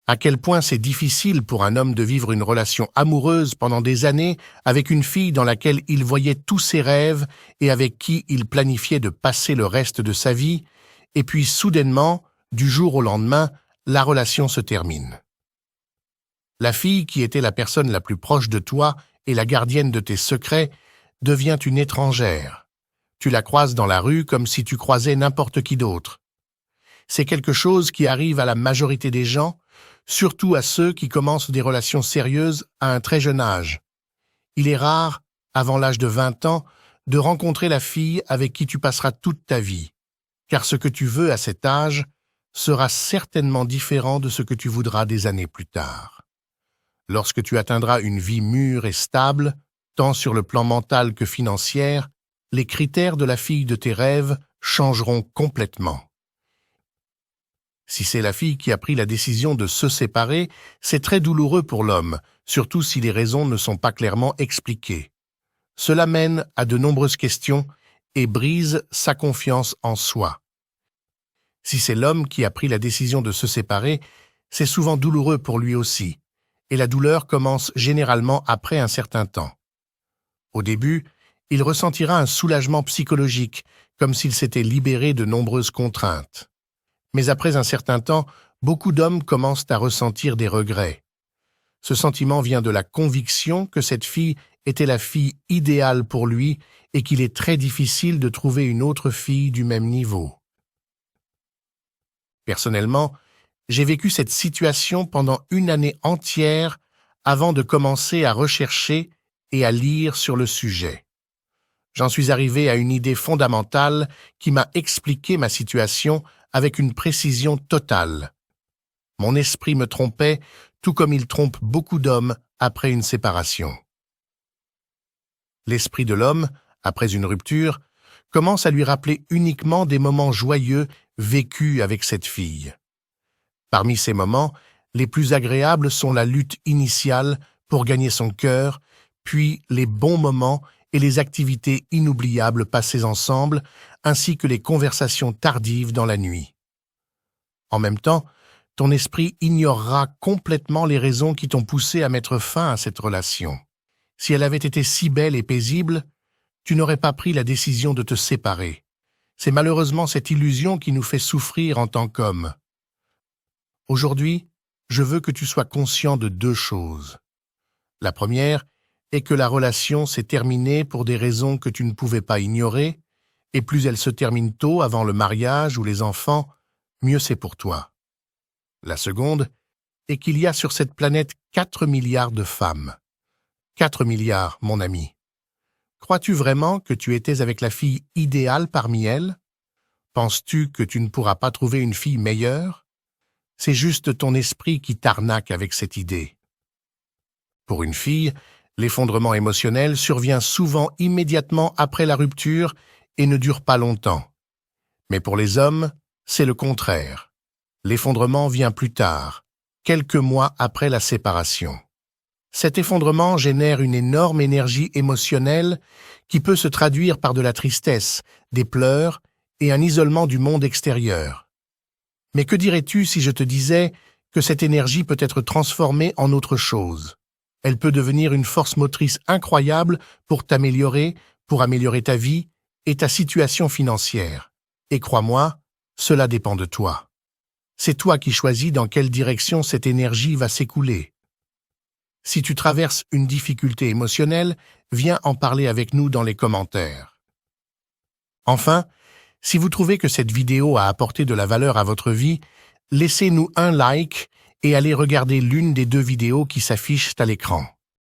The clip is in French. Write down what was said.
À quel point c'est difficile pour un homme de vivre une relation amoureuse pendant des années avec une fille dans laquelle il voyait tous ses rêves et avec qui il planifiait de passer le reste de sa vie, et puis soudainement, du jour au lendemain, la relation se termine. La fille qui était la personne la plus proche de toi et la gardienne de tes secrets devient une étrangère. Tu la croises dans la rue comme si tu croisais n'importe qui d'autre. C'est quelque chose qui arrive à la majorité des gens, surtout à ceux qui commencent des relations sérieuses à un très jeune âge. Il est rare, avant l'âge de 20 ans, de rencontrer la fille avec qui tu passeras toute ta vie, car ce que tu veux à cet âge sera certainement différent de ce que tu voudras des années plus tard. Lorsque tu atteindras une vie mûre et stable, tant sur le plan mental que financier, les critères de la fille de tes rêves changeront complètement. Si c'est la fille qui a pris la décision de se séparer, c'est très douloureux pour l'homme, surtout si les raisons ne sont pas clairement expliquées. Cela mène à de nombreuses questions et brise sa confiance en soi. Si c'est l'homme qui a pris la décision de se séparer, c'est souvent douloureux pour lui aussi, et la douleur commence généralement après un certain temps. Au début, il ressentira un soulagement psychologique, comme s'il s'était libéré de nombreuses contraintes. Mais après un certain temps, beaucoup d'hommes commencent à ressentir des regrets. Ce sentiment vient de la conviction que cette fille était la fille idéale pour lui et qu'il est très difficile de trouver une autre fille du même niveau. Personnellement, j'ai vécu cette situation pendant une année entière avant de commencer à rechercher et à lire sur le sujet. J'en suis arrivé à une idée fondamentale qui m'a expliqué ma situation avec une précision totale. Mon esprit me trompait, tout comme il trompe beaucoup d'hommes après une séparation. L'esprit de l'homme, après une rupture, commence à lui rappeler uniquement des moments joyeux vécus avec cette fille. Parmi ces moments, les plus agréables sont la lutte initiale pour gagner son cœur, puis les bons moments et les activités inoubliables passées ensemble, ainsi que les conversations tardives dans la nuit. En même temps, ton esprit ignorera complètement les raisons qui t'ont poussé à mettre fin à cette relation. Si elle avait été si belle et paisible, tu n'aurais pas pris la décision de te séparer. C'est malheureusement cette illusion qui nous fait souffrir en tant qu'hommes. Aujourd'hui, je veux que tu sois conscient de deux choses. La première est que la relation s'est terminée pour des raisons que tu ne pouvais pas ignorer, et plus elle se termine tôt avant le mariage ou les enfants, mieux c'est pour toi. La seconde est qu'il y a sur cette planète 4 milliards de femmes. 4 milliards, mon ami. Crois-tu vraiment que tu étais avec la fille idéale parmi elles? Penses-tu que tu ne pourras pas trouver une fille meilleure? C'est juste ton esprit qui t'arnaque avec cette idée. Pour une fille, l'effondrement émotionnel survient souvent immédiatement après la rupture et ne dure pas longtemps. Mais pour les hommes, c'est le contraire. L'effondrement vient plus tard, quelques mois après la séparation. Cet effondrement génère une énorme énergie émotionnelle qui peut se traduire par de la tristesse, des pleurs et un isolement du monde extérieur. Mais que dirais-tu si je te disais que cette énergie peut être transformée en autre chose? Elle peut devenir une force motrice incroyable pour t'améliorer, pour améliorer ta vie et ta situation financière. Et crois-moi, cela dépend de toi. C'est toi qui choisis dans quelle direction cette énergie va s'écouler. Si tu traverses une difficulté émotionnelle, viens en parler avec nous dans les commentaires. Enfin, si vous trouvez que cette vidéo a apporté de la valeur à votre vie, laissez-nous un like et allez regarder l'une des 2 vidéos qui s'affichent à l'écran.